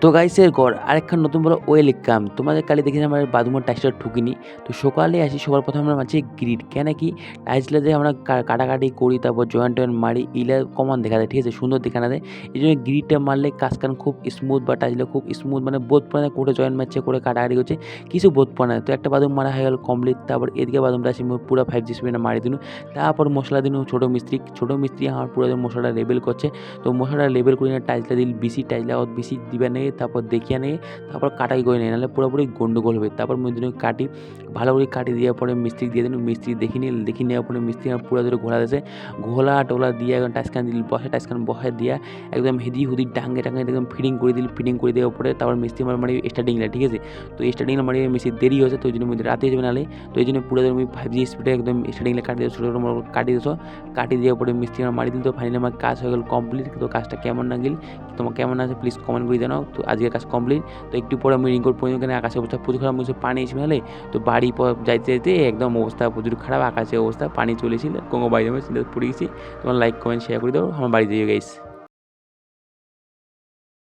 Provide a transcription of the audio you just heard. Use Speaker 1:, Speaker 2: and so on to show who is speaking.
Speaker 1: তো গাইস এর ঘর আরেকখান নতুন বড় ওয়েলকাম। তোমাদের কালি দেখি আমার বাথরুমের টাইলসটা ঠুকিনি। তো সকালে আসি সবার প্রথমে আমরা মারছি গ্রিড। কেন কি টাইলসগুলা যে আমরা কাটাকাটি করি তারপর জয়েন্ট মারি ইলা কমন দেখা যায়, ঠিক আছে? সুন্দর দেখা না যায়। এইজন্য গ্রিডটা মারলে কাজ কাম খুব স্মুথ বা টাইলসগুলা খুব স্মুথ মানে বোধ পড়ে না, কোটে জয়েন্ট মারছে, করে কাটাকাটি করছে, কিছু বোধ পড়ে না। তো একটা বাথরুম মারা হয়ে গেল কমপ্লিট। তারপর এদিকে বাথরুমটা আসি পুরা 5G স্পিডে মারি দিনু। তারপর মসলা দিনু ছোট মিস্ত্রি আমার পুরা মসলাটা লেবেল করছে। তো মশলাটা লেবেল করে নিয়ে টাইলসটা দিল বিসি টাইলসটা বিসি দিবা নিয়ে তারপর দেখিয়া নিয়ে তারপর কাটাই করে নিয়ে নাহলে পুরোপুরি গন্ডগোল হবে। তারপর মুই কাটি ভালো করে কাটি দেওয়ার পরে মিস্ত্রি দিয়ে দিন। মিস্ত্রি দেখি নেওয়ার পরে মিস্ত্রি আমার পুরো ধরে ঘোলা দিয়েছে। ঘোলা টোলা দিয়ে একদম টাইসখান দিল বসে টাইসখান বসায় দিয়া একদম হেদি হুদি টাঙ্গে একদম ফিটিং করে দিল। ফিটিং করে দেওয়ার পরে তারপর মিস্ত্রি আমার মানে স্টার্টিংটা, ঠিক আছে? তো স্টার্টিংটা মানে মিস্ত্রি দেরি হয়েছে, তো ওই জন্য মধ্যে রাতে যাবে নাহলে। তো এই জন্য পুরো আমি 5G স্পিডে একদম স্টার্টিংটা কাটি দিয়ে ছোটো ছোটো কাটি দিয়েছো। কাটি দেওয়ার পরে মিস্ত্রি আমার মারি দিল। তো ফাইনালি আমার কাজ হয়ে গেল কমপ্লিট। তো কাজটা কেমন না গেল, তোমার কেমন আছে প্লিজ কমেন্ট করে জানাও। তো আজকের কাজ কমপ্লিট। তো একটু পরে আমি রিং কোড পড়ি, ওখানে আকাশের অবস্থা প্রচুর খারাপ, মুছে পানি এসে মেলে। তো বাড়ি যাইতে যাইতে একদম অবস্থা প্রচুর খারাপ, আকাশের অবস্থা পানি চলেছিল, কোনো বাইরে পড়ে গেছি। তোমার লাইক কমেন্ট শেয়ার করে দাও, আমার বাড়ি যাই গাইস।